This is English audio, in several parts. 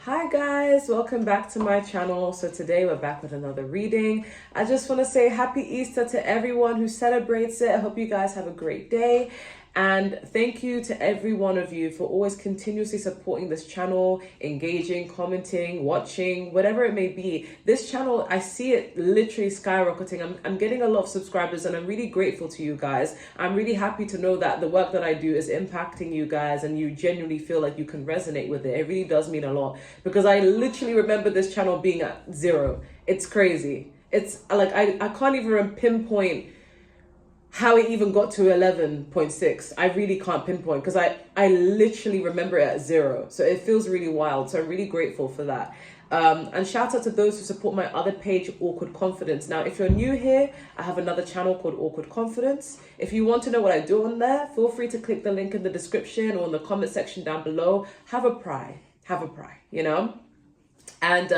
Hi guys, welcome back to my channel. So today we're back with another reading. I just want to say happy Easter to everyone who celebrates it. I hope you guys have a great day. And thank you to every one of you for always continuously supporting this channel, engaging, commenting, watching, whatever it may be. This channel, I see it literally skyrocketing. I'm getting a lot of subscribers and I'm really grateful to you guys. I'm really happy to know that the work that I do is impacting you guys and you genuinely feel like you can resonate with it. It really does mean a lot because I literally remember this channel being at 0. It's crazy. It's like, I can't even pinpoint how it even got to 11.6. I really can't pinpoint because I literally remember it at 0. So it feels really wild. So I'm really grateful for that. And shout out to those who support my other page, Awkward Confidence. Now, if you're new here, I have another channel called Awkward Confidence. If you want to know what I do on there, feel free to click the link in the description or in the comment section down below. Have a pry, you know? And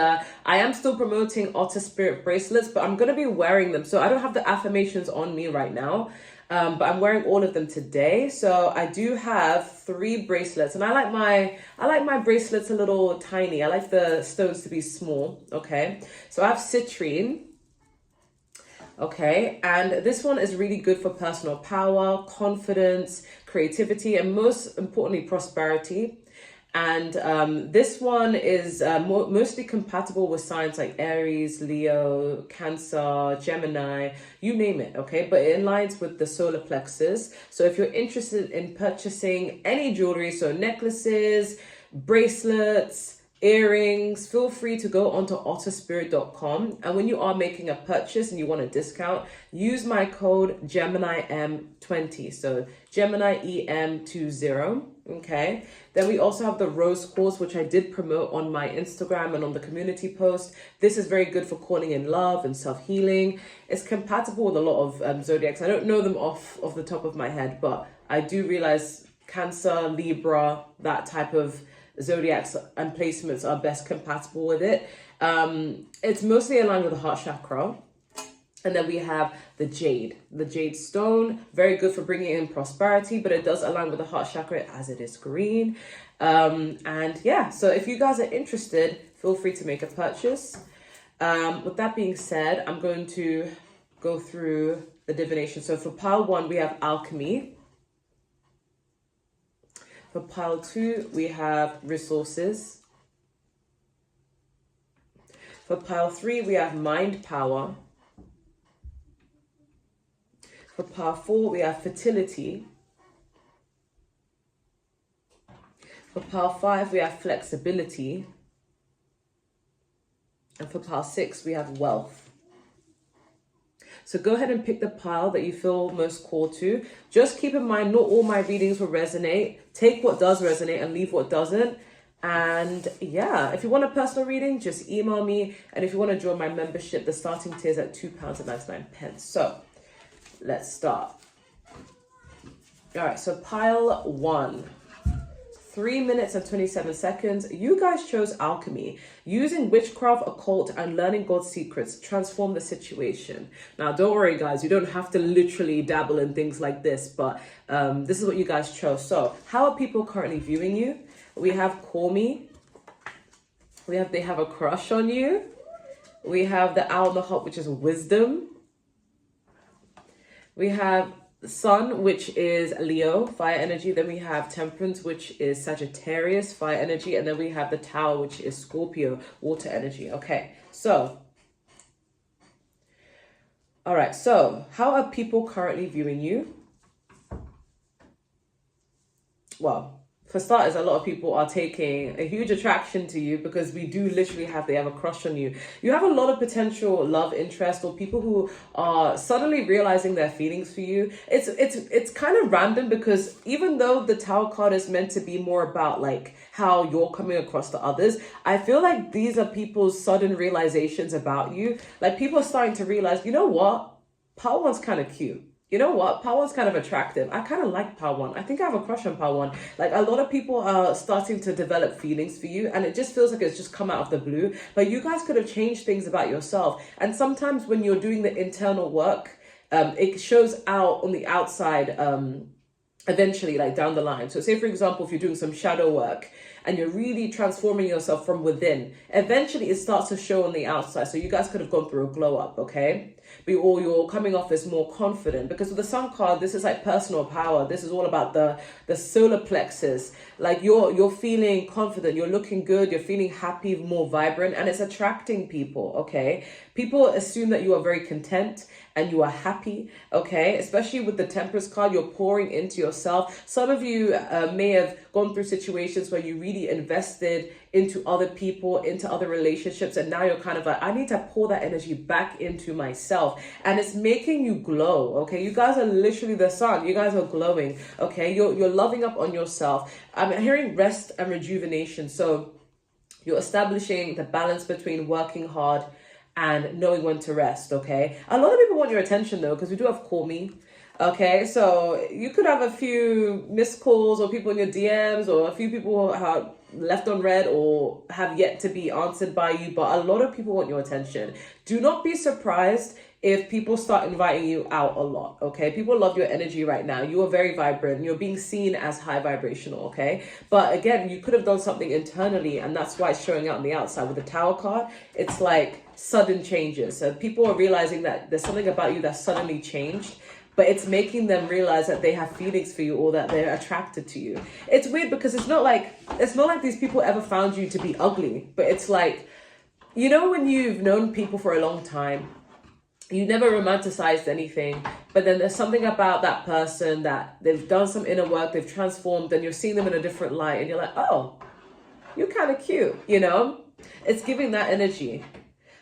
I am still promoting Otter Spirit bracelets, but I'm going to be wearing them. So I don't have the affirmations on me right now, but I'm wearing all of them today. So I do have 3 bracelets, and I like my bracelets a little tiny. I like the stones to be small. Okay, so I have citrine. Okay, and this one is really good for personal power, confidence, creativity, and most importantly, prosperity. And this one is mostly compatible with signs like Aries, Leo, Cancer, Gemini, you name it, okay? But it aligns with the solar plexus. So if you're interested in purchasing any jewelry, so necklaces, bracelets, earrings, feel free to go onto otterspirit.com. And when you are making a purchase and you want a discount, use my code GeminiM20. So Gemini EM20. Okay, then we also have the rose quartz, which I did promote on my Instagram and on the community post. This is very good for calling in love and self-healing. It's compatible with a lot of zodiacs. I don't know them off the top of my head, but I do realize Cancer, Libra, that type of zodiacs and placements are best compatible with it. It's mostly aligned with the heart chakra. And then we have the jade stone, very good for bringing in prosperity, but it does align with the heart chakra as it is green. And yeah, so if you guys are interested, feel free to make a purchase. With that being said, I'm going to go through the divination. So for pile 1, we have Alchemy. For pile 2, we have Resources. For pile 3, we have Mind Power. For pile 4, we have Fertility. For pile 5, we have Flexibility. And for pile 6, we have Wealth. So go ahead and pick the pile that you feel most called to. Just keep in mind, not all my readings will resonate. Take what does resonate and leave what doesn't. And yeah, if you want a personal reading, just email me. And if you want to join my membership, the starting tier is at £2.99. So let's start. All right, so pile 1, 3 minutes and 27 seconds. You guys chose Alchemy. Using witchcraft, occult, and learning God's secrets transform the situation. Now, don't worry, guys. You don't have to literally dabble in things like this, but this is what you guys chose. So how are people currently viewing you? We have Call Me. We have They Have a Crush on You. We have the Owl in the Hut, which is Wisdom. We have the Sun, which is Leo, fire energy. Then we have Temperance, which is Sagittarius, fire energy. And then we have the Tower, which is Scorpio, water energy. Okay, so. All right, so how are people currently viewing you? Well, for starters, a lot of people are taking a huge attraction to you because we do literally They Have a Crush on You. You have a lot of potential love interest or people who are suddenly realizing their feelings for you. It's kind of random because even though the Tower card is meant to be more about like how you're coming across to others, I feel like these are people's sudden realizations about you. Like people are starting to realize, you know what? Pile 1's kind of cute. You know what? Pile 1's kind of attractive. I kind of like Pile 1. I think I have a crush on Pile 1. Like a lot of people are starting to develop feelings for you and it just feels like it's just come out of the blue. But you guys could have changed things about yourself. And sometimes when you're doing the internal work, it shows out on the outside eventually, like down the line. So say, for example, if you're doing some shadow work and you're really transforming yourself from within. Eventually, it starts to show on the outside. So you guys could have gone through a glow up, okay? Or you're coming off as more confident, because with the Sun card, this is like personal power. This is all about the solar plexus. Like you're feeling confident, you're looking good, you're feeling happy, more vibrant, and it's attracting people, okay? People assume that you are very content and you are happy, okay? Especially with the Temperance card, you're pouring into yourself. Some of you may have gone through situations where you really invested into other people, into other relationships, and now you're kind of like, I need to pour that energy back into myself, and it's making you glow, okay? You guys are literally the sun. You guys are glowing, okay? You're loving up on yourself. I'm hearing rest and rejuvenation, so you're establishing the balance between working hard and knowing when to rest, okay? A lot of people want your attention though, because we do have Call Me. Okay, so you could have a few missed calls or people in your DMs, or a few people who are left on read or have yet to be answered by you, but a lot of people want your attention. Do not be surprised if people start inviting you out a lot, okay? People love your energy right now. You are very vibrant. You're being seen as high vibrational, okay? But again, you could have done something internally, and that's why it's showing out on the outside. With the Tower card, it's like sudden changes. So people are realizing that there's something about you that suddenly changed, but it's making them realize that they have feelings for you or that they're attracted to you. It's weird because it's not like these people ever found you to be ugly, but it's like, you know, when you've known people for a long time, you never romanticized anything, but then there's something about that person that they've done some inner work, they've transformed, and you're seeing them in a different light, and you're like, oh, you're kind of cute, you know? It's giving that energy,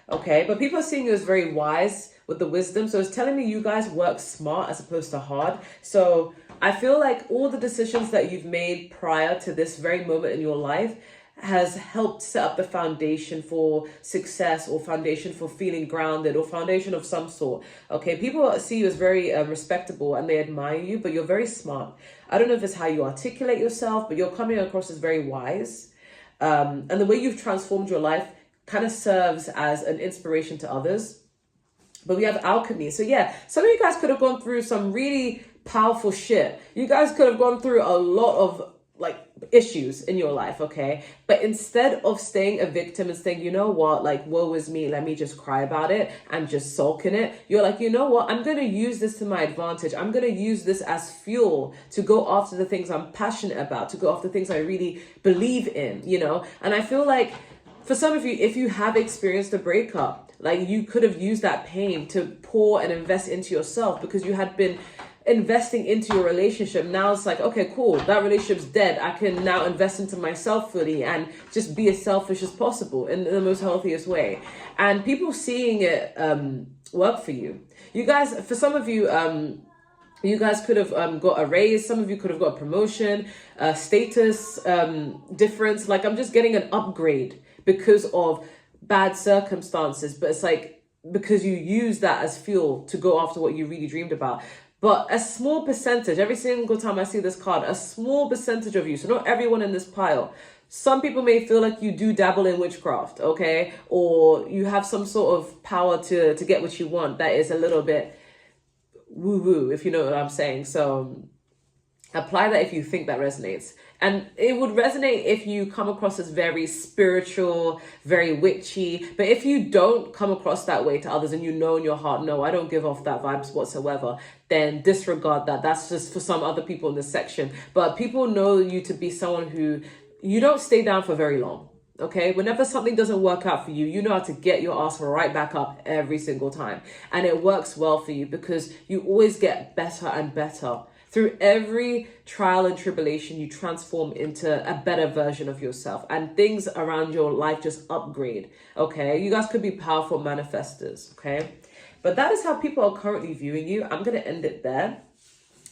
okay? But people are seeing you as very wise with the wisdom, so it's telling me you guys work smart as opposed to hard. So I feel like all the decisions that you've made prior to this very moment in your life has helped set up the foundation for success, or foundation for feeling grounded, or foundation of some sort, okay? People see you as very respectable, and they admire you, but you're very smart. I don't know if it's how you articulate yourself, but you're coming across as very wise, and the way you've transformed your life kind of serves as an inspiration to others. But we have Alchemy. So yeah, some of you guys could have gone through some really powerful shit. You guys could have gone through a lot of like issues in your life, okay? But instead of staying a victim and saying, you know what, like, woe is me, let me just cry about it and just sulk in it, you're like, you know what, I'm going to use this to my advantage. I'm going to use this as fuel to go after the things I'm passionate about, to go after things I really believe in, you know? And I feel like for some of you, if you have experienced a breakup, like, you could have used that pain to pour and invest into yourself, because you had been investing into your relationship. Now it's like, okay, cool, that relationship's dead. I can now invest into myself fully and just be as selfish as possible in the most healthiest way. And people seeing it work for you. You guys, for some of you, you guys could have got a raise. Some of you could have got a promotion, status difference. Like, I'm just getting an upgrade because of bad circumstances. But it's like, because you use that as fuel to go after what you really dreamed about. But a small percentage, every single time I see this card, a small percentage of you, so not everyone in this pile, some people may feel like you do dabble in witchcraft, okay? Or you have some sort of power to get what you want that is a little bit woo-woo, if you know what I'm saying. So apply that if you think that resonates. And it would resonate if you come across as very spiritual, very witchy. But if you don't come across that way to others, and you know in your heart, no, I don't give off that vibes whatsoever, then disregard that. That's just for some other people in this section. But people know you to be someone who, you don't stay down for very long. Okay, whenever something doesn't work out for you, you know how to get your ass right back up every single time. And it works well for you because you always get better and better. Through every trial and tribulation, you transform into a better version of yourself, and things around your life just upgrade, okay? You guys could be powerful manifestors, okay? But that is how people are currently viewing you. I'm going to end it there.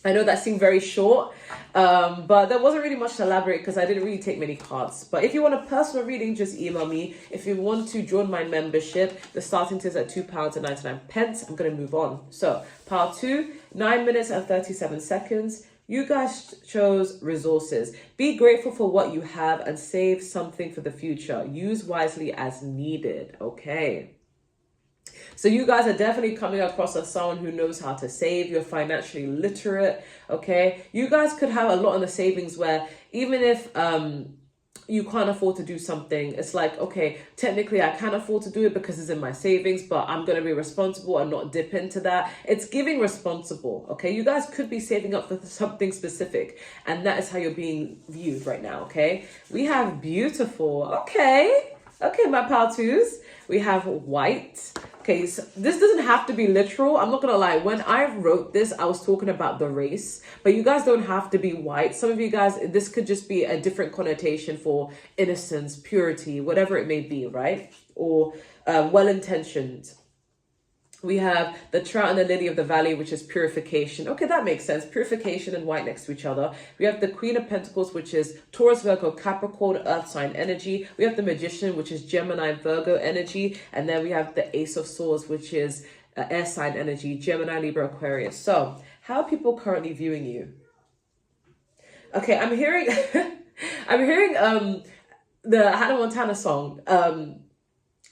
I know that seemed very short, but there wasn't really much to elaborate because I didn't really take many cards. But if you want a personal reading, just email me. If you want to join my membership, the starting tier is at £2.99. I'm going to move on. So, part 2, 9 minutes and 37 seconds. You guys chose resources. Be grateful for what you have and save something for the future. Use wisely as needed, okay? So you guys are definitely coming across as someone who knows how to save. You're financially literate, okay? You guys could have a lot in the savings where even if you can't afford to do something. It's like, okay, technically I can't afford to do it because it's in my savings, but I'm going to be responsible and not dip into that. It's giving responsible, okay? You guys could be saving up for something specific, and that is how you're being viewed right now, okay? We have beautiful, okay, my pal twos. We have white. Okay, so this doesn't have to be literal. I'm not gonna lie. When I wrote this, I was talking about the race, but you guys don't have to be white. Some of you guys, this could just be a different connotation for innocence, purity, whatever it may be, right? Or well-intentioned. We have the trout and the lily of the valley, which is purification. Okay, that makes sense. Purification and white next to each other. We have the Queen of Pentacles, which is Taurus, Virgo, Capricorn, Earth sign energy. We have the Magician, which is Gemini, Virgo energy. And then we have the Ace of Swords, which is air sign energy, Gemini, Libra, Aquarius. So how are people currently viewing you? Okay, I'm hearing, the Hannah Montana song.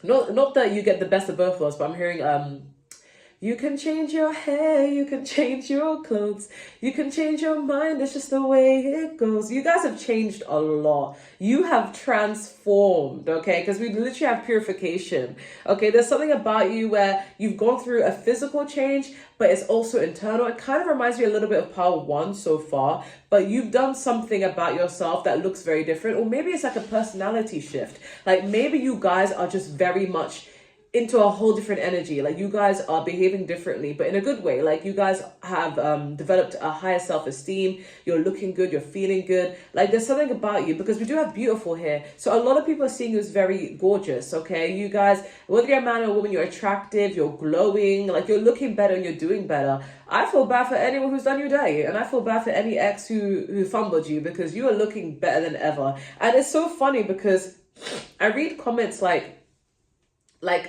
Not that you get the best of both worlds, but I'm hearing, you can change your hair, you can change your clothes, you can change your mind, it's just the way it goes. You guys have changed a lot. You have transformed, okay? Because we literally have purification, okay? There's something about you where you've gone through a physical change, but it's also internal. It kind of reminds me a little bit of Power 1 so far, but you've done something about yourself that looks very different, or maybe it's like a personality shift. Like maybe you guys are just very much into a whole different energy. Like you guys are behaving differently, but in a good way. Like you guys have developed a higher self-esteem. You're looking good, you're feeling good. Like there's something about you, because we do have beautiful hair. So a lot of people are seeing you as very gorgeous, okay? You guys, whether you're a man or a woman, you're attractive, you're glowing, like you're looking better and you're doing better. I feel bad for anyone who's done you dirty, and I feel bad for any ex who fumbled you, because you are looking better than ever. And it's so funny because I read comments like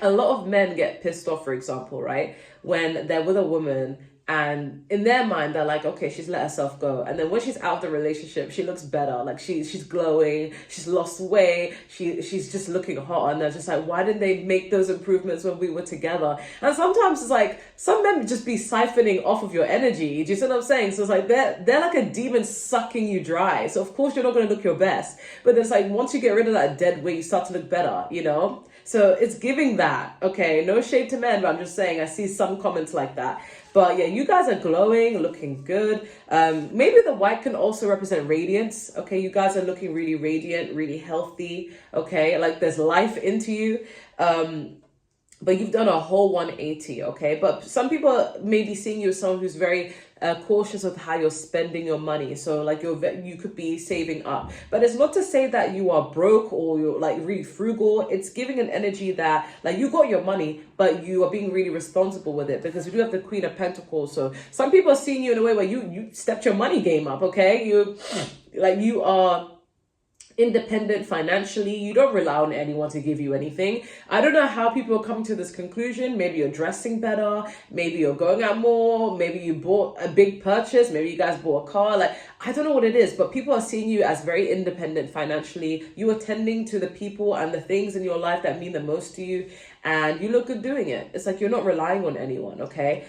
a lot of men get pissed off, for example, right? When they're with a woman and in their mind, they're like, okay, she's let herself go. And then when she's out of the relationship, she looks better. Like she's glowing, she's lost weight, she's just looking hot. And they're just like, why didn't they make those improvements when we were together? And sometimes it's like, some men just be siphoning off of your energy. Do you see what I'm saying? So it's like, they're like a demon sucking you dry. So of course you're not going to look your best. But it's like, once you get rid of that dead weight, you start to look better, you know? So it's giving that, okay? No shade to men, but I'm just saying I see some comments like that. But yeah, you guys are glowing, looking good. Maybe the white can also represent radiance, okay? You guys are looking really radiant, really healthy, okay? Like there's life into you. But you've done a whole 180, okay? But some people may be seeing you as someone who's very cautious of how you're spending your money. So like you could be saving up. But it's not to say that you are broke or you're like really frugal. It's giving an energy that like you got your money, but you are being really responsible with it, because we do have the Queen of Pentacles. So some people are seeing you in a way where you stepped your money game up, okay? You are independent financially. You don't rely on anyone to give you anything. I don't know how people are coming to this conclusion. Maybe you're dressing better, maybe you're going out more, maybe you bought a big purchase, maybe you guys bought a car. Like I don't know what it is, but people are seeing you as very independent financially. You are tending to the people and the things in your life that mean the most to you, and you look good doing it. It's like you're not relying on anyone, okay?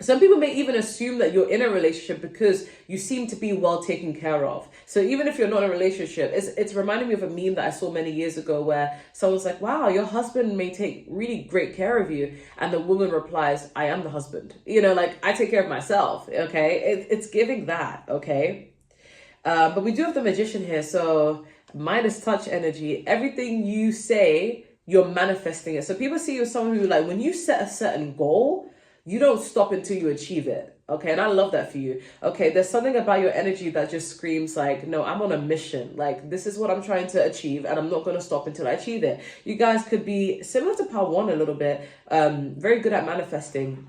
Some people may even assume that you're in a relationship because you seem to be well taken care of. So even if you're not in a relationship, it's reminding me of a meme that I saw many years ago where someone's like, wow, your husband may take really great care of you. And the woman replies, I am the husband. You know, like I take care of myself, okay? It's giving that, okay? But we do have the Magician here. So Midas touch energy, everything you say, you're manifesting it. So people see you as someone who like, when you set a certain goal, you don't stop until you achieve it, okay? And I love that for you, okay? There's something about your energy that just screams like, no, I'm on a mission. Like, this is what I'm trying to achieve, and I'm not going to stop until I achieve it. You guys could be similar to Power 1 a little bit, very good at manifesting,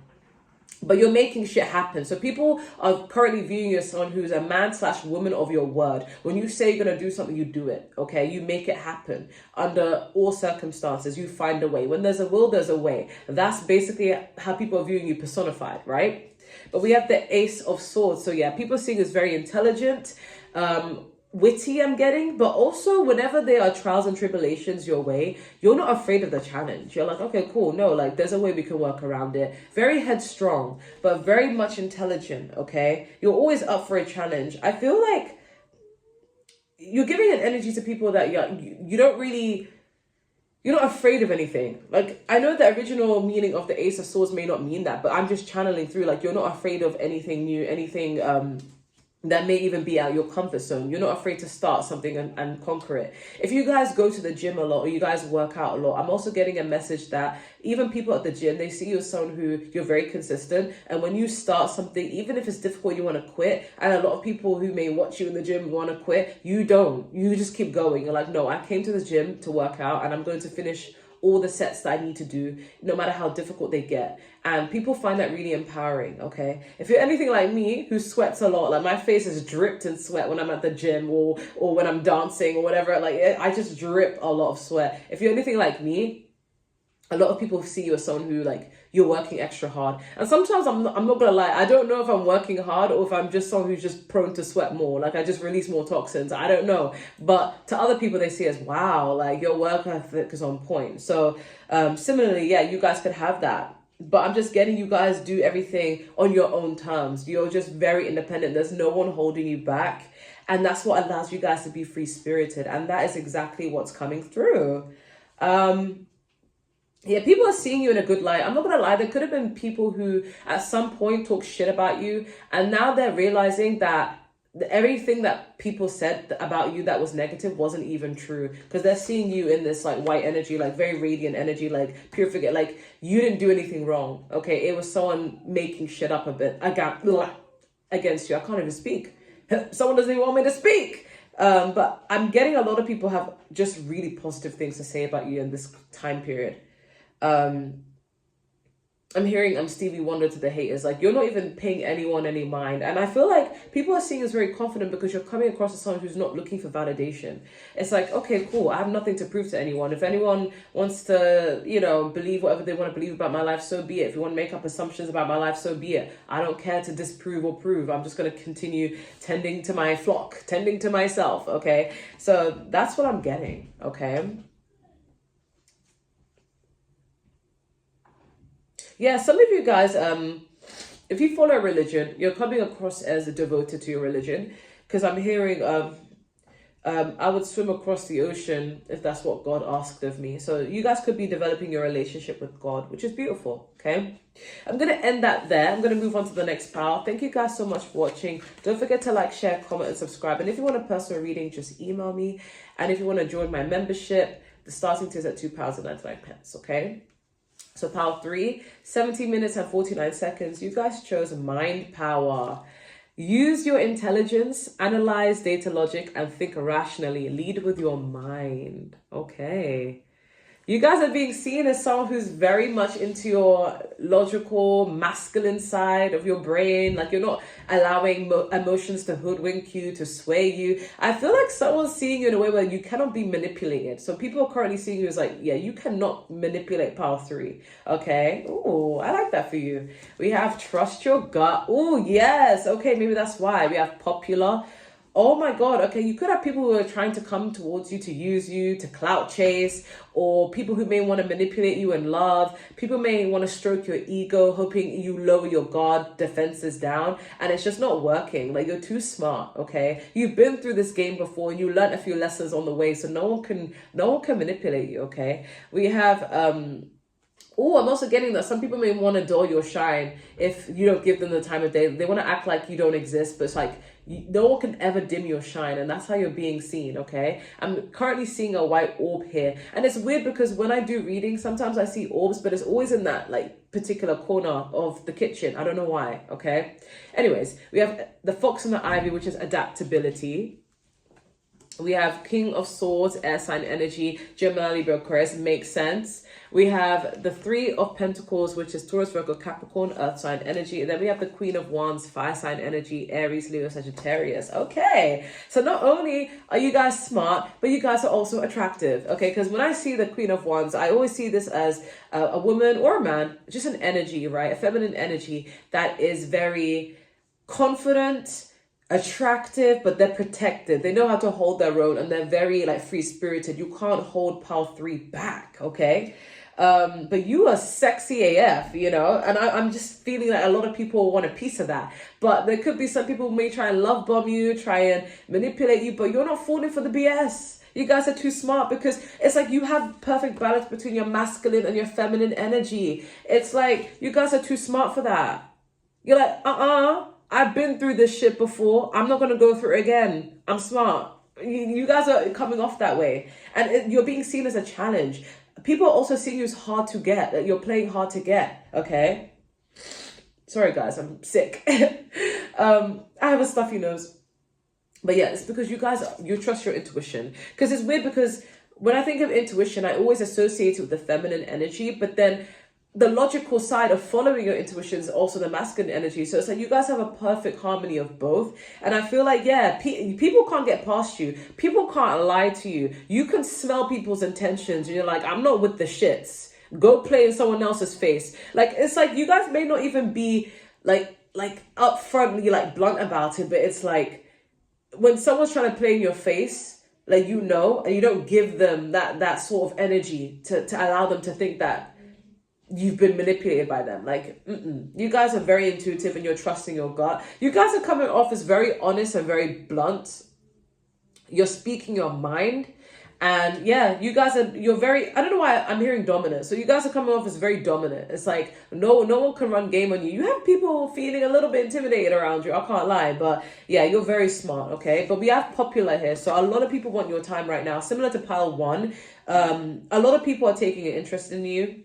but you're making shit happen. So people are currently viewing you as someone who's a man/woman of your word. When you say you're going to do something, you do it, okay? You make it happen under all circumstances. You find a way. When there's a will, there's a way. That's basically how people are viewing you personified, right? But we have the Ace of Swords. So yeah, people are seeing you as very intelligent, witty, I'm getting, but also whenever there are trials and tribulations your way, you're not afraid of the challenge. You're like, okay, cool, no, like there's a way we can work around it. Very headstrong, but very much intelligent, okay? You're always up for a challenge. I feel like you're giving an energy to people that you don't really, you're not afraid of anything. Like, I know the original meaning of the Ace of Swords may not mean that, but I'm just channeling through, like, you're not afraid of anything new, anything that may even be out of your comfort zone. You're not afraid to start something and conquer it. If you guys go to the gym a lot or you guys work out a lot, I'm also getting a message that even people at the gym, they see you as someone who you're very consistent. And when you start something, even if it's difficult, you want to quit. And a lot of people who may watch you in the gym want to quit. You don't. You just keep going. You're like, no, I came to the gym to work out and I'm going to finish all the sets that I need to do, no matter how difficult they get. And people find that really empowering, okay? If you're anything like me, who sweats a lot, like my face is dripped in sweat when I'm at the gym or when I'm dancing or whatever, like I just drip a lot of sweat. If you're anything like me, a lot of people see you as someone who, like, you're working extra hard. And sometimes I'm not gonna lie, I don't know if I'm working hard or if I'm just someone who's just prone to sweat more. Like, I just release more toxins. I don't know. But to other people, they see as, wow, like, your work ethic is on point. So similarly, yeah, you guys could have that. But I'm just getting you guys do everything on your own terms. You're just very independent. There's no one holding you back. And that's what allows you guys to be free-spirited. And that is exactly what's coming through. Yeah, people are seeing you in a good light. I'm not going to lie. There could have been people who at some point talk shit about you. And now they're realizing that everything that people said about you that was negative wasn't even true. Because they're seeing you in this, like, white energy, like very radiant energy, like pure forget. Like, you didn't do anything wrong. Okay, it was someone making shit up a bit against you. I can't even speak. Someone doesn't even want me to speak. But I'm getting a lot of people have just really positive things to say about you in this time period. I'm hearing Stevie Wonder to the haters, like, you're not even paying anyone any mind. And I feel like people are seeing you as very confident because you're coming across as someone who's not looking for validation. It's like, okay, cool, I have nothing to prove to anyone. If anyone wants to, believe whatever they want to believe about my life, so be it. If you want to make up assumptions about my life, so be it. I don't care to disprove or prove. I'm just going to continue tending to my flock, tending to myself, okay? So that's what I'm getting, okay? Yeah, some of you guys, if you follow a religion, you're coming across as a devoted to your religion. Because I'm hearing, I would swim across the ocean if that's what God asked of me. So you guys could be developing your relationship with God, which is beautiful, okay? I'm going to end that there. I'm going to move on to the next pile. Thank you guys so much for watching. Don't forget to like, share, comment, and subscribe. And if you want a personal reading, just email me. And if you want to join my membership, the starting tier is at £2.99, okay? So pile 3, 17 minutes and 49 seconds. You guys chose mind power. Use your intelligence, analyze data logic, and think rationally. Lead with your mind. Okay. You guys are being seen as someone who's very much into your logical, masculine side of your brain. Like, you're not allowing emotions to hoodwink you, to sway you. I feel like someone's seeing you in a way where you cannot be manipulated. So people are currently seeing you as like, yeah, you cannot manipulate pile 3. Okay. Oh, I like that for you. We have trust your gut. Oh, yes. Okay, maybe that's why. We have popular. Oh my God, okay, you could have people who are trying to come towards you to use you, to clout chase, or people who may want to manipulate you in love. People may want to stroke your ego, hoping you lower your guard defenses down, and it's just not working. Like, you're too smart, okay? You've been through this game before, and you learned a few lessons on the way, so no one can manipulate you, okay? We have oh, I'm also getting that some people may want to dull your shine if you don't give them the time of day. They want to act like you don't exist, but it's like no one can ever dim your shine, and that's how you're being seen, okay? I'm currently seeing a white orb here, and it's weird because when I do readings, sometimes I see orbs, but it's always in that, like, particular corner of the kitchen. I don't know why, okay? Anyways, we have the Fox and the Ivy, which is adaptability. We have King of Swords, air sign energy, Gemini, Libra, Aquarius, makes sense. We have the 3 of Pentacles, which is Taurus, Virgo, Capricorn, earth sign energy. And then we have the Queen of Wands, fire sign energy, Aries, Leo, Sagittarius. Okay, so not only are you guys smart, but you guys are also attractive, okay? Because when I see the Queen of Wands, I always see this as a woman or a man, just an energy, right? A feminine energy that is very confident, attractive, but they're protected. They know how to hold their own, and they're very, like, free-spirited. You can't hold pile 3 back, okay? But you are sexy AF, you know, and I'm just feeling like a lot of people want a piece of that. But there could be some people who may try and love bomb you, try and manipulate you, but you're not falling for the BS. You guys are too smart, because it's like you have perfect balance between your masculine and your feminine energy. It's like you guys are too smart for that. You're like, I've been through this shit before. I'm not going to go through it again. I'm smart. You guys are coming off that way. And you're being seen as a challenge. People are also seeing you as hard to get. That you're playing hard to get. Okay? Sorry, guys. I'm sick. I have a stuffy nose. But yeah, it's because you guys, you trust your intuition. Because it's weird, because when I think of intuition, I always associate it with the feminine energy. But then the logical side of following your intuition is also the masculine energy. So it's like you guys have a perfect harmony of both. And I feel like, yeah, people can't get past you. People can't lie to you. You can smell people's intentions and you're like, I'm not with the shits. Go play in someone else's face. Like, it's like you guys may not even be like upfrontly like blunt about it, but it's like when someone's trying to play in your face, like, you know, and you don't give them that sort of energy to allow them to think that you've been manipulated by them. Like, you guys are very intuitive and you're trusting your gut. You guys are coming off as very honest and very blunt. You're speaking your mind. And yeah, you're very, I don't know why I'm hearing dominant. So you guys are coming off as very dominant. It's like, no one can run game on you. You have people feeling a little bit intimidated around you. I can't lie. But yeah, you're very smart, okay? But we have popular here. So a lot of people want your time right now. Similar to pile 1. A lot of people are taking an interest in you.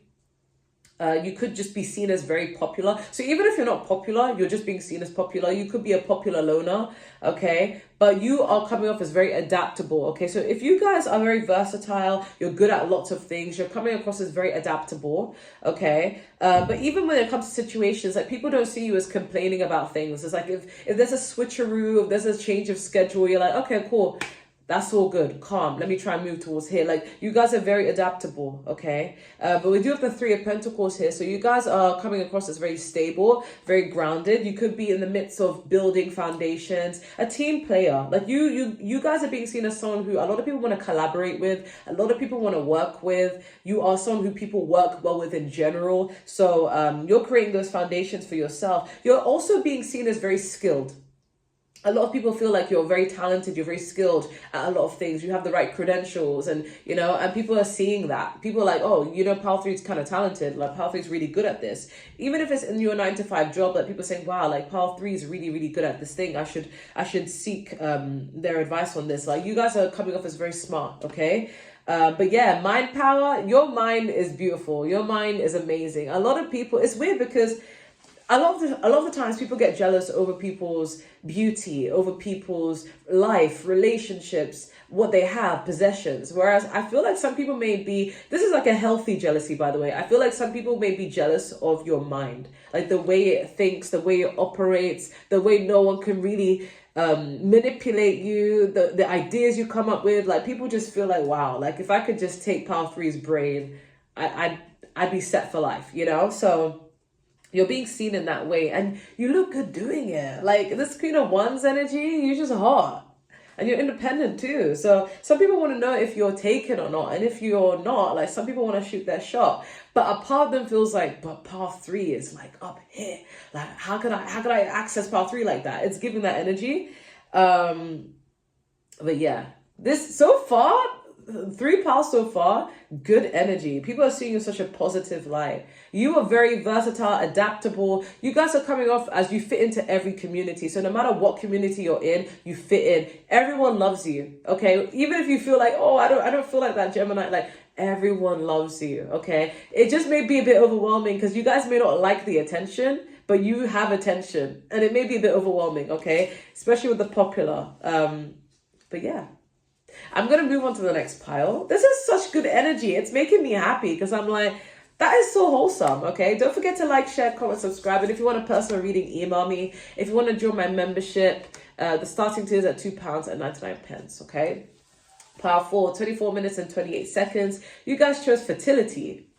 You could just be seen as very popular. So even if you're not popular, you're just being seen as popular. You could be a popular loner, okay? But you are coming off as very adaptable, okay? So if you guys are very versatile, you're good at lots of things, you're coming across as very adaptable, okay? But even when it comes to situations, like, people don't see you as complaining about things. It's like if there's a switcheroo, if there's a change of schedule, you're like, okay, cool. That's all good. Calm. Let me try and move towards here. Like, you guys are very adaptable, okay? But we do have the 3 of Pentacles here. So you guys are coming across as very stable, very grounded. You could be in the midst of building foundations, a team player. Like, you guys are being seen as someone who a lot of people want to collaborate with. A lot of people want to work with. You are someone who people work well with in general. So you're creating those foundations for yourself. You're also being seen as very skilled. A lot of people feel like you're very talented, you're very skilled at a lot of things. You have the right credentials, and, you know, and people are seeing that. People are like, oh, you know, Pile 3 is kind of talented. Like, Pile 3 is really good at this. Even if it's in your 9-to-5 job, like, people are saying, wow, like, Pile 3 is really, really good at this thing. I should seek their advice on this. Like, you guys are coming off as very smart, okay? But yeah, mind power, your mind is beautiful. Your mind is amazing. A lot of people, it's weird because a lot of the times people get jealous over people's beauty, over people's life, relationships, what they have, possessions. Whereas I feel like some people may be, this is like a healthy jealousy, by the way. I feel like some people may be jealous of your mind, like the way it thinks, the way it operates, the way no one can really manipulate you, the ideas you come up with. Like, people just feel like, wow, like, if I could just take Pile 3's brain, I'd be set for life, you know? So you're being seen in that way, and you look good doing it. Like, this Queen of Wands energy, you're just hot. And you're independent too. So some people want to know if you're taken or not. And if you're not, like, some people want to shoot their shot. But a part of them feels like, but Path 3 is like up here. Like, how could I access Path 3 like that? It's giving that energy. But yeah, this so far, 3 piles so far, good energy. People are seeing you in such a positive light. You are very versatile, adaptable. You guys are coming off as you fit into every community. So no matter what community you're in, you fit in. Everyone loves you, okay? Even if you feel like, oh, I don't feel like that, Gemini, like, everyone loves you, okay? It just may be a bit overwhelming because you guys may not like the attention, but you have attention. And it may be a bit overwhelming, okay? Especially with the popular. But yeah. I'm going to move on to the next pile. This is such good energy. It's making me happy because I'm like, that is so wholesome, okay? Don't forget to like, share, comment, subscribe. And if you want a personal reading, email me. If you want to join my membership, the starting tier is at £2.99, okay? Pile 4, 24 minutes and 28 seconds. You guys chose Fertility.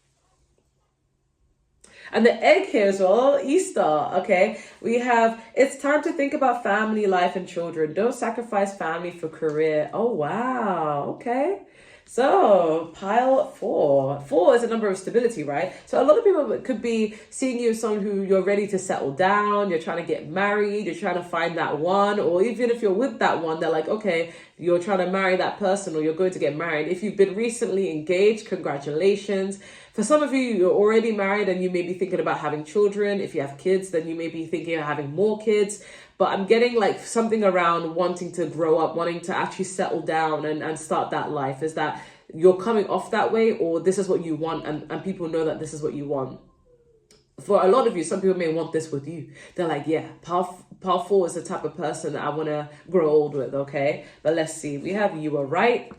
And the egg here as well, Easter, okay? We have, it's time to think about family, life, and children. Don't sacrifice family for career. Oh, wow, okay. So, pile 4, 4. 4 is a number of stability, right? So a lot of people could be seeing you as someone who you're ready to settle down, you're trying to get married, you're trying to find that one, or even if you're with that one, they're like, okay, you're trying to marry that person or you're going to get married. If you've been recently engaged, congratulations. For some of you, you're already married and you may be thinking about having children. If you have kids, then you may be thinking of having more kids. But I'm getting like something around wanting to grow up, wanting to actually settle down and start that life. Is that you're coming off that way, or this is what you want and people know that this is what you want? For a lot of you, some people may want this with you. They're like, yeah, power 4 is the type of person that I want to grow old with, okay? But let's see. We have you are right.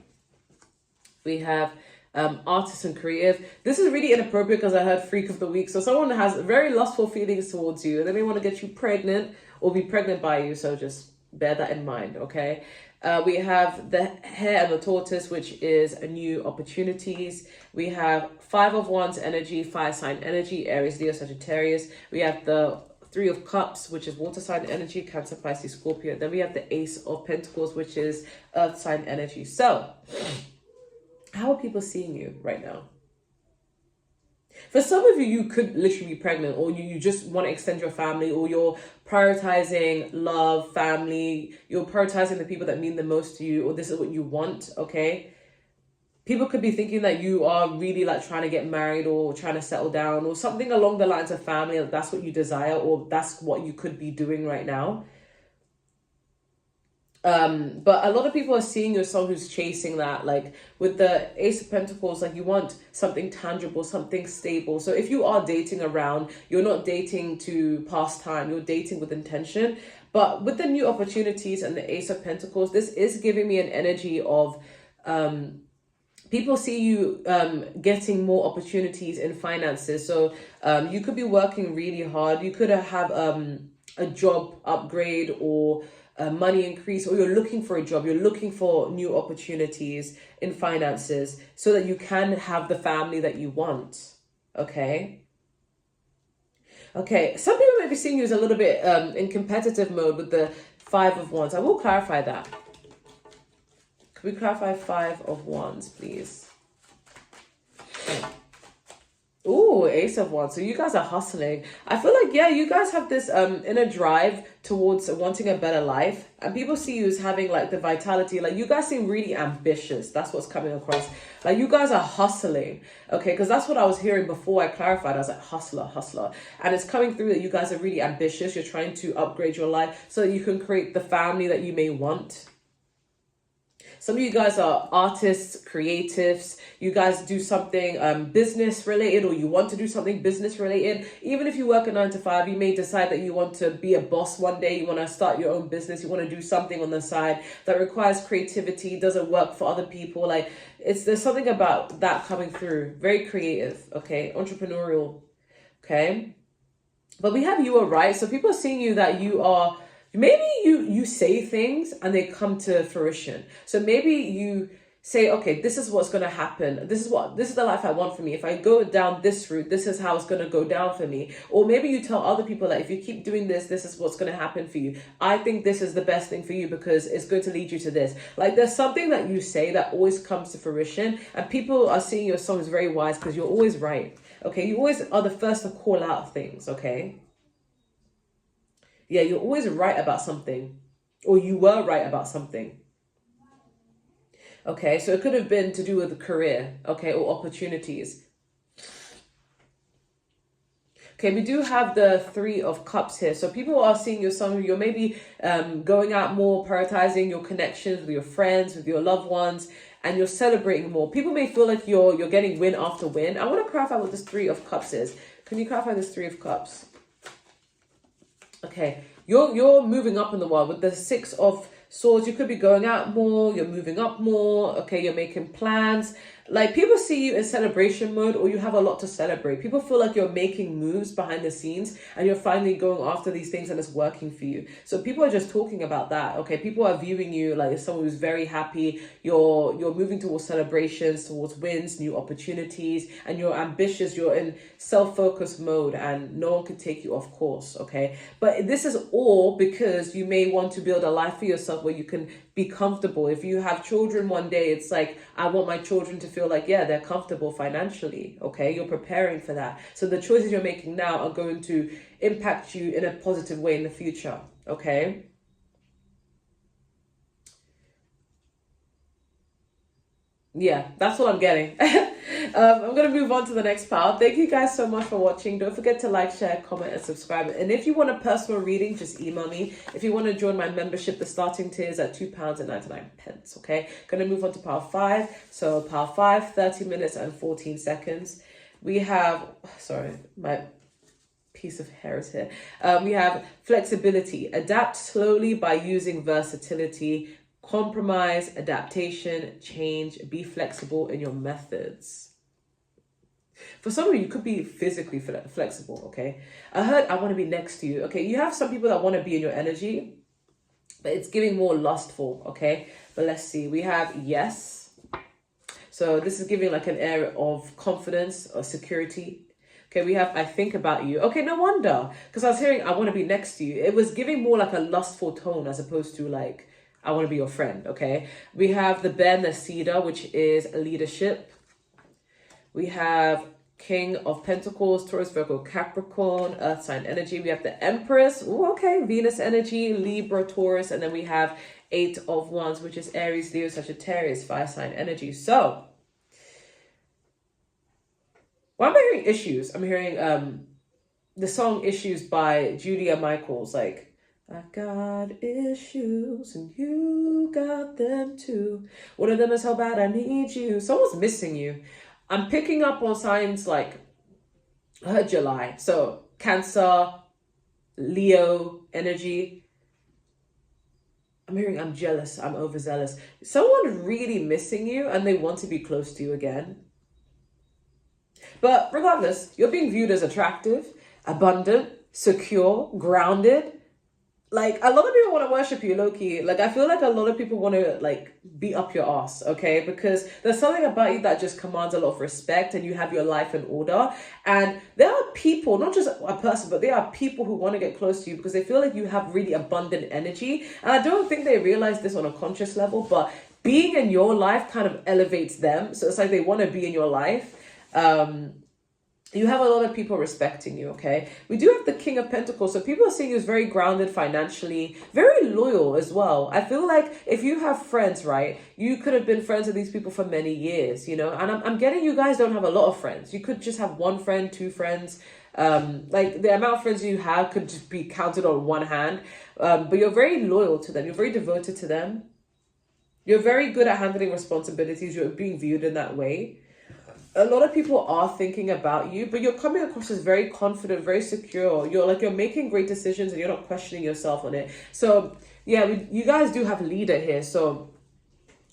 We have artist and creative. This is really inappropriate because I heard freak of the week. So someone has very lustful feelings towards you. They may want to get you pregnant or be pregnant by you. So just bear that in mind, okay? We have the hare and the tortoise, which is a new opportunities. We have 5 of Wands energy, fire sign energy, Aries, Leo, Sagittarius. We have the 3 of Cups, which is water sign energy, Cancer, Pisces, Scorpio. Then we have the Ace of Pentacles, which is earth sign energy. So how are people seeing you right now? For some of you, you could literally be pregnant, or you just want to extend your family, or you're prioritizing love, family, you're prioritizing the people that mean the most to you, or this is what you want, okay? People could be thinking that you are really like trying to get married or trying to settle down or something along the lines of family, like that's what you desire or that's what you could be doing right now. But a lot of people are seeing you as someone who's chasing that, like with the Ace of Pentacles, like you want something tangible, something stable. So if you are dating around, you're not dating to pass time, you're dating with intention. But with the new opportunities and the Ace of Pentacles, this is giving me an energy of people see you getting more opportunities in finances. So you could be working really hard. You could have a job upgrade or a money increase, or you're looking for a job, you're looking for new opportunities in finances so that you can have the family that you want, okay? Okay, some people may be seeing you as a little bit in competitive mode with the 5 of Wands. I will clarify that. Could we clarify 5 of Wands, please? Ooh, Ace of Wands. So you guys are hustling. I feel like, yeah, you guys have this inner drive towards wanting a better life. And people see you as having like the vitality. Like you guys seem really ambitious. That's what's coming across. Like you guys are hustling. Okay, because that's what I was hearing before I clarified. I was like, hustler. And it's coming through that you guys are really ambitious. You're trying to upgrade your life so that you can create the family that you may want. Some of you guys are artists, creatives. You guys do something business related, or you want to do something business related. Even if you work a 9 to 5, you may decide that you want to be a boss one day. You want to start your own business. You want to do something on the side that requires creativity, doesn't work for other people. Like there's something about that coming through. Very creative, okay? Entrepreneurial, okay? But we have you are right. So people are seeing you that you are... Maybe you say things and they come to fruition. So maybe you say, okay, this is what's going to happen. This is the life I want for me. If I go down this route, this is how it's going to go down for me. Or maybe you tell other people that if you keep doing this, this is what's going to happen for you. I think this is the best thing for you because it's going to lead you to this. Like there's something that you say that always comes to fruition, and people are seeing your song as very wise because you're always right. Okay, you always are the first to call out things, okay? Yeah, you're always right about something, or you were right about something. Okay, so it could have been to do with a career, okay, or opportunities. Okay, we do have the 3 of Cups here. So people are seeing you as someone you're maybe going out more, prioritizing your connections with your friends, with your loved ones, and you're celebrating more. People may feel like you're getting win after win. I want to clarify what this 3 of Cups is. Can you clarify this 3 of Cups? Okay, you're moving up in the world with the 6 of Swords. You could be going out more, you're moving up more, okay, you're making plans. Like people see you in celebration mode, or you have a lot to celebrate. People feel like you're making moves behind the scenes and you're finally going after these things and it's working for you. So people are just talking about that, okay? People are viewing you like as someone who's very happy. You're moving towards celebrations, towards wins, new opportunities, and you're ambitious. You're in self-focused mode and no one can take you off course, okay? But this is all because you may want to build a life for yourself where you can be comfortable. If you have children one day, it's like, I want my children to feel like, yeah, they're comfortable financially. Okay, you're preparing for that. So the choices you're making now are going to impact you in a positive way in the future. Okay. Yeah, that's what I'm getting. I'm going to move on to the next pile. Thank you guys so much for watching. Don't forget to like, share, comment, and subscribe. And if you want a personal reading, just email me. If you want to join my membership, the starting tier is at £2.99. Okay, going to move on to pile 5. So pile 5, 30 minutes and 14 seconds. We have, sorry, my piece of hair is here. We have flexibility. Adapt slowly by using versatility. Compromise, adaptation, change, be flexible in your methods. For some of you could be physically flexible, okay? I heard I want to be next to you. Okay, you have some people that want to be in your energy, but it's giving more lustful, okay? But let's see. We have yes. So this is giving like an air of confidence or security. Okay, we have I think about you. Okay, no wonder. Because I was hearing I want to be next to you. It was giving more like a lustful tone as opposed to like I want to be your friend, okay? We have the bear and the cedar, which is leadership. We have King of Pentacles, Taurus, Virgo, Capricorn, Earth sign energy. We have the Empress, ooh, okay, Venus energy, Libra, Taurus. And then we have 8 of Wands, which is Aries, Leo, Sagittarius, fire sign energy. So, why am I hearing issues? I'm hearing the song Issues by Julia Michaels, like, I got issues and you got them too. One of them is how bad I need you. Someone's missing you. I'm picking up on signs like July. So Cancer, Leo energy. I'm hearing I'm jealous. I'm overzealous. Someone's really missing you and they want to be close to you again. But regardless, you're being viewed as attractive, abundant, secure, grounded. Like, a lot of people want to worship you, low-key. Like, I feel like a lot of people want to, like, beat up your ass, okay? Because there's something about you that just commands a lot of respect and you have your life in order. And there are people, not just a person, but there are people who want to get close to you because they feel like you have really abundant energy. And I don't think they realize this on a conscious level, but being in your life kind of elevates them. So it's like they want to be in your life. You have a lot of people respecting you, okay? We do have the King of Pentacles. So people are seeing you as very grounded financially, very loyal as well. I feel like if you have friends, right, you could have been friends with these people for many years, you know? And I'm getting you guys don't have a lot of friends. You could just have 1 friend, 2 friends. Like the amount of friends you have could just be counted on one hand. But you're very loyal to them. You're very devoted to them. You're very good at handling responsibilities. You're being viewed in that way. A lot of people are thinking about you, but you're coming across as very confident, very secure. You're making great decisions and you're not questioning yourself on it. So yeah, you guys do have a leader here. So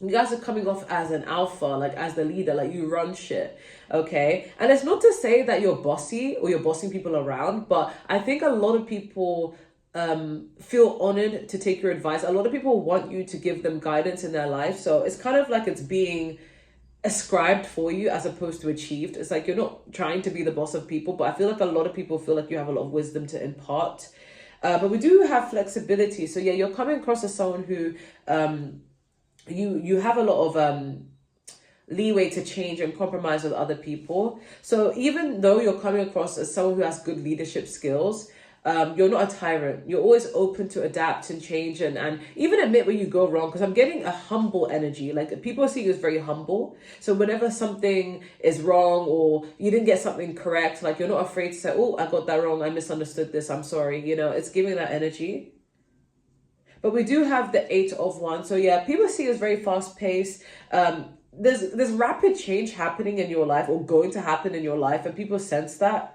you guys are coming off as an alpha, like as the leader, like you run shit, okay? And it's not to say that you're bossy or you're bossing people around, but I think a lot of people feel honored to take your advice. A lot of people want you to give them guidance in their life. So it's kind of like it's being ascribed for you as opposed to achieved. It's like you're not trying to be the boss of people, but I feel like a lot of people feel like you have a lot of wisdom to impart. But we do have flexibility. So yeah, you're coming across as someone who you have a lot of leeway to change and compromise with other people. So even though you're coming across as someone who has good leadership skills, you're not a tyrant. You're always open to adapt and change and even admit when you go wrong. Because I'm getting a humble energy. Like people see you as very humble. So whenever something is wrong or you didn't get something correct, like you're not afraid to say, oh, I got that wrong. I misunderstood this. I'm sorry. You know, it's giving that energy. But we do have the 8 of Wands. So yeah, people see you as very fast paced. There's rapid change happening in your life or going to happen in your life. And people sense that.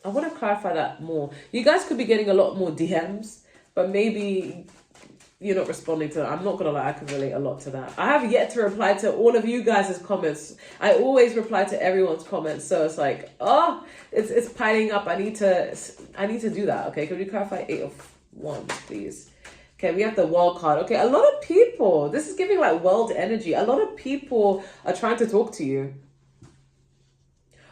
I want to clarify that more. You guys could be getting a lot more DMs, but maybe you're not responding to that. I'm not going to lie, I can relate a lot to that. I have yet to reply to all of you guys' comments. I always reply to everyone's comments. So it's like, oh, it's piling up. I need to do that. Okay, can we clarify 8 of Wands, please? Okay, we have the World card. Okay, a lot of people, this is giving like world energy. A lot of people are trying to talk to you.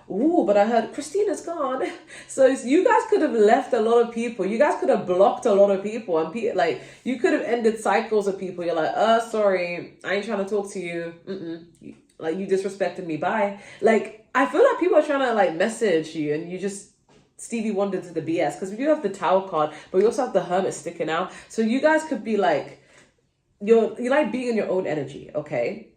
ooh, but I heard Christina's gone. So you guys could have left a lot of people. You guys could have blocked a lot of people. And like, you could have ended cycles of people. You're like, sorry, I ain't trying to talk to you. Like, you disrespected me. Bye. Like, I feel like people are trying to like message you and you just Stevie Wonder to the BS. Because we do have the Tower card, but we also have the Hermit sticking out. So you guys could be like, you like being in your own energy, okay?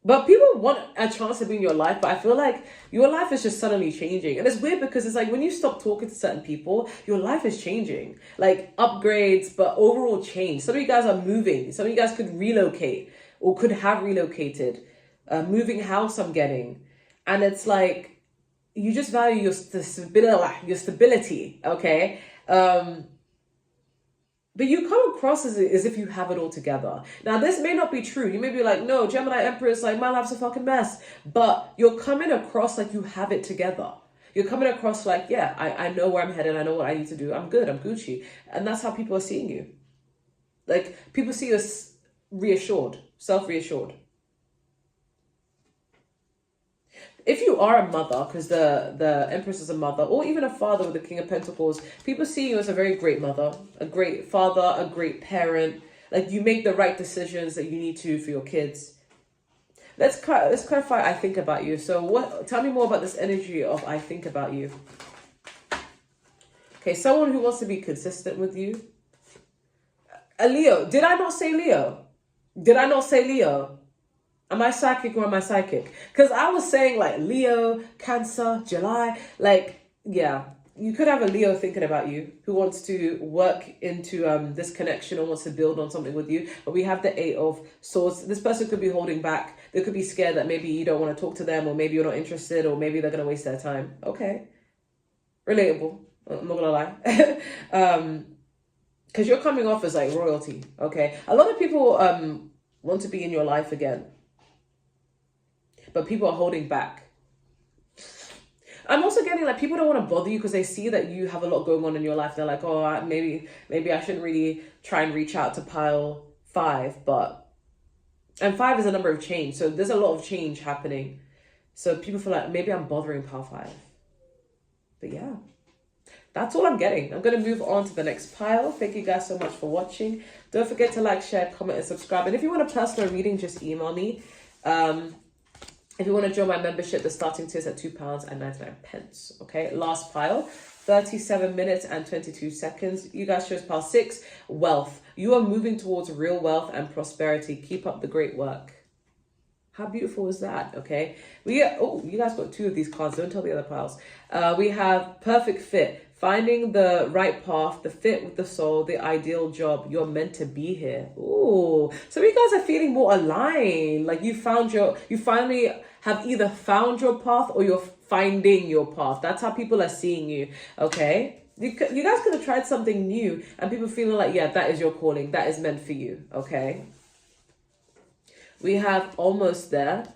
But people want a chance to be in your life, but I feel like your life is just suddenly changing. And it's weird because it's like when you stop talking to certain people, your life is changing. Like upgrades, but overall change. Some of you guys are moving. Some of you guys could relocate or could have relocated. Moving house, I'm getting. And it's like, you just value your stability, okay? But you come across as if you have it all together. Now, this may not be true. You may be like, no, Gemini Empress, like, my life's a fucking mess. But you're coming across like you have it together. You're coming across like, yeah, I know where I'm headed. I know what I need to do. I'm good. I'm Gucci. And that's how people are seeing you. Like, people see us reassured, self-reassured. If you are a mother, because the Empress is a mother, or even a father with the King of Pentacles, people see you as a very great mother, a great father, a great parent. Like, you make the right decisions that you need to for your kids. Let's clarify I think about you. So tell me more about this energy of I think about you. Okay, someone who wants to be consistent with you. A Leo. Did I not say Leo? Did I not say Leo? Am I psychic or am I psychic? Because I was saying like Leo, Cancer, July. Like, yeah, you could have a Leo thinking about you who wants to work into this connection or wants to build on something with you. But we have the Eight of Swords. This person could be holding back. They could be scared that maybe you don't want to talk to them, or maybe you're not interested, or maybe they're going to waste their time. Okay. Relatable. I'm not going to lie. Because you're coming off as like royalty. Okay. A lot of people want to be in your life again, but people are holding back. I'm also getting like people don't want to bother you because they see that you have a lot going on in your life. They're like, oh, maybe I shouldn't really try and reach out to pile 5, and 5 is a number of change. So there's a lot of change happening. So people feel like maybe I'm bothering pile 5. But yeah, that's all I'm getting. I'm going to move on to the next pile. Thank you guys so much for watching. Don't forget to like, share, comment, and subscribe. And if you want a personal reading, just email me. If you want to join my membership, the starting tier is at £2.99. Okay, last pile, 37 minutes and 22 seconds. You guys chose pile 6, wealth. You are moving towards real wealth and prosperity. Keep up the great work. How beautiful is that? Okay, you guys got 2 of these cards. Don't tell the other piles. We have perfect fit. Finding the right path, the fit with the soul, the ideal job. You're meant to be here. Ooh. So you guys are feeling more aligned. Like you finally have either found your path or you're finding your path. That's how people are seeing you. Okay. You guys could have tried something new and people feeling like, yeah, that is your calling. That is meant for you. Okay. We have almost there.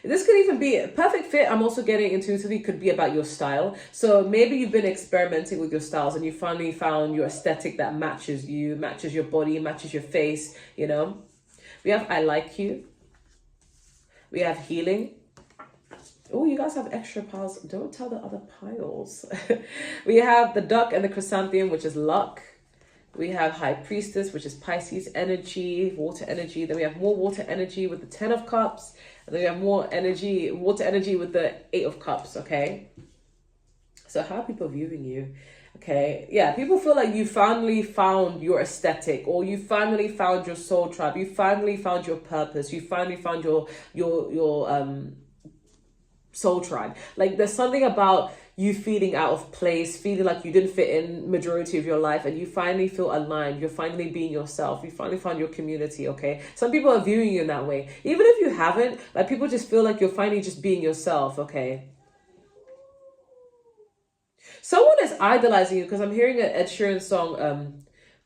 This could even be a perfect fit. I'm also getting intuitively could be about your style. So maybe you've been experimenting with your styles and you finally found your aesthetic that matches you, matches your body, matches your face, you know. We have I like you. We have healing. Oh, you guys have extra piles. Don't tell the other piles. We have the duck and the chrysanthemum, which is luck. We have High Priestess, which is Pisces energy, water energy. Then we have more water energy with the 10 of Cups. And then we have more energy, water energy with the 8 of Cups, okay? So how are people viewing you? Okay, yeah, people feel like you finally found your aesthetic, or you finally found your soul tribe. You finally found your purpose. You finally found your soul tribe. Like there's something about you feeling out of place, feeling like you didn't fit in majority of your life, and you finally feel aligned. You're finally being yourself. You finally found your community, okay? Some people are viewing you in that way. Even if you haven't, like people just feel like you're finally just being yourself, okay? Someone is idolizing you because I'm hearing an Ed Sheeran song,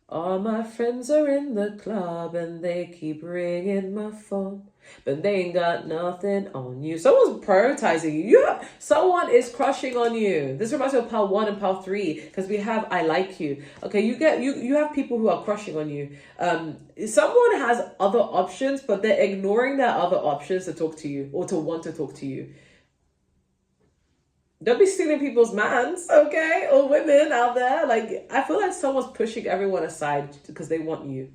all my friends are in the club and they keep ringing my phone, but they ain't got nothing on you. Someone's prioritizing you. Someone is crushing on you. This reminds me of pile 1 and pile 3 because we have I like you. Okay, you have people who are crushing on you. Someone has other options, but they're ignoring their other options to talk to you or to want to talk to you. Don't be stealing people's mans, okay? Or women out there. Like, I feel like someone's pushing everyone aside because they want you.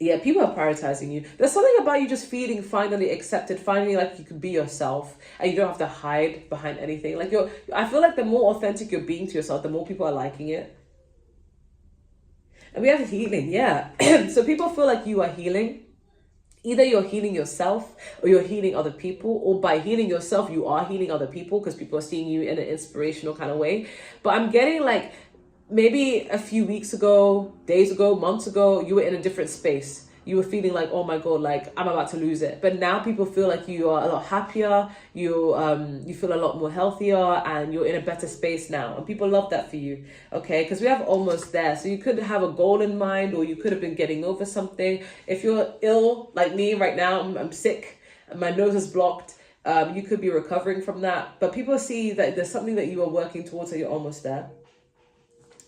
Yeah, people are prioritizing you. There's something about you just feeling finally accepted, finally like you can be yourself and you don't have to hide behind anything. Like I feel like the more authentic you're being to yourself, the more people are liking it. And we have healing, yeah. So people feel like you are healing. Either you're healing yourself or you're healing other people, or by healing yourself, you are healing other people because people are seeing you in an inspirational kind of way. But I'm getting like maybe a few weeks ago, days ago, months ago, you were in a different space. You were feeling like, oh my God, like I'm about to lose it. But now people feel like you are a lot happier, you feel a lot more healthier, and you're in a better space now. And people love that for you, okay? Because we have almost there. So you could have a goal in mind, or you could have been getting over something. If you're ill, like me right now, I'm sick, my nose is blocked. You could be recovering from that. But people see that there's something that you are working towards, and you're almost there.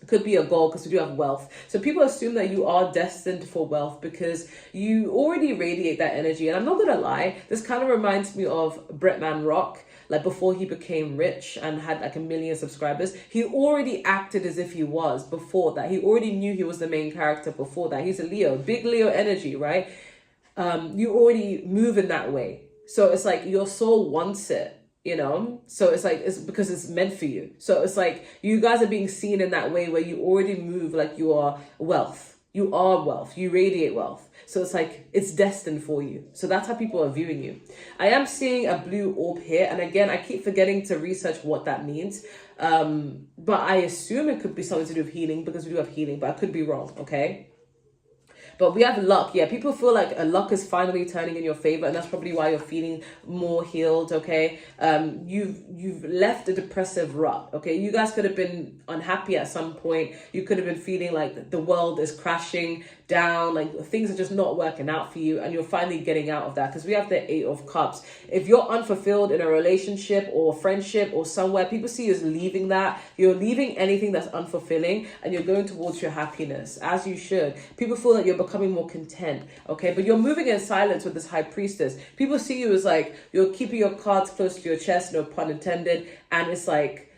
Could be a goal because we do have wealth. So people assume that you are destined for wealth because you already radiate that energy. And I'm not gonna lie, this kind of reminds me of Bretman Rock. Like before he became rich and had like 1 million subscribers, he already acted as if he was before that. He already knew he was the main character before that. He's a Leo, big Leo energy, right? You already move in that way. So it's like your soul wants it. So it's like, it's because it's meant for you. So it's like you guys are being seen in that way where you already move like you are wealth. You are wealth. You radiate wealth. So it's like it's destined for you. So that's how people are viewing you. I am seeing a blue orb here, and again I keep forgetting to research what that means, but I assume it could be something to do with healing because we do have healing, but I could be wrong. Okay. But we have luck. Yeah, people feel like luck is finally turning in your favor, and that's probably why you're feeling more healed. Okay, you've left a depressive rut. Okay, you guys could have been unhappy at some point. You could have been feeling like the world is crashing down, like things are just not working out for you, and you're finally getting out of that because we have the 8 of Cups. If you're unfulfilled in a relationship or friendship or somewhere, people see you as leaving that. You're leaving anything that's unfulfilling, and you're going towards your happiness, as you should. People feel that you're becoming more content, okay? But you're moving in silence with this High Priestess. People see you as like you're keeping your cards close to your chest, no pun intended, and it's like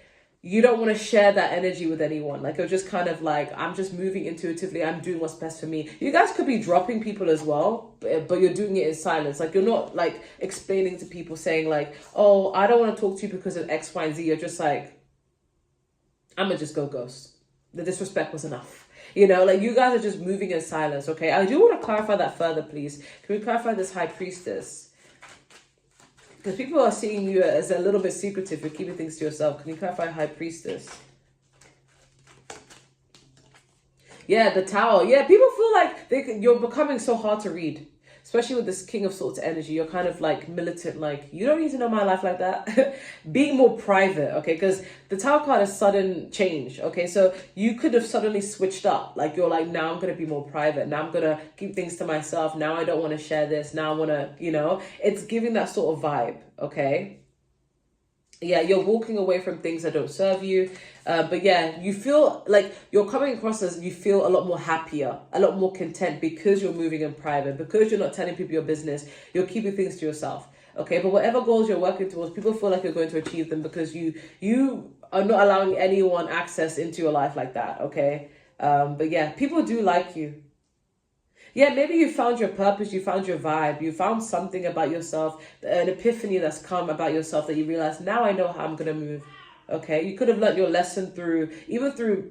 you don't want to share that energy with anyone. Like you're just kind of like, I'm just moving intuitively, I'm doing what's best for me. You guys could be dropping people as well, but you're doing it in silence. Like you're not like explaining to people saying like, oh, I don't want to talk to you because of X, Y, and Z. You're just like, I'm gonna just go ghost. The disrespect was enough. Like you guys are just moving in silence, okay? I do want to clarify that further, please. Can we clarify this High Priestess? Because people are seeing you as a little bit secretive. You're keeping things to yourself. Can you clarify High Priestess? Yeah, the Tower. Yeah, people feel like you're becoming so hard to read. Especially with this King of Swords energy, you're kind of like militant, like, you don't need to know my life like that. Being more private, okay? Because the Tower card is sudden change, okay? So you could have suddenly switched up. Like, you're like, now I'm going to be more private. Now I'm going to keep things to myself. Now I don't want to share this. Now I want to, it's giving that sort of vibe, okay? Yeah, you're walking away from things that don't serve you. But yeah, you feel like you're coming across as you feel a lot more happier, a lot more content because you're moving in private, because you're not telling people your business, you're keeping things to yourself. Okay, but whatever goals you're working towards, people feel like you're going to achieve them because you are not allowing anyone access into your life like that, okay? But yeah, people do like you. Yeah, maybe you found your purpose, you found your vibe, you found something about yourself, an epiphany that's come about yourself that you realize, now I know how I'm going to move. Okay, you could have learned your lesson through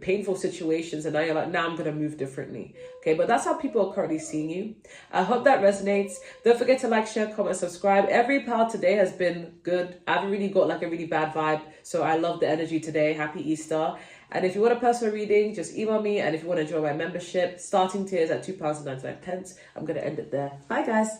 painful situations, and now you're like, now I'm going to move differently. Okay, but that's how people are currently seeing you. I hope that resonates. Don't forget to like, share, comment, subscribe. Every pal today has been good. I haven't really got like a really bad vibe, so I love the energy today. Happy Easter. And if you want a personal reading, just email me. And if you want to join my membership, starting tier is at £2.99. I'm going to end it there. Bye, guys.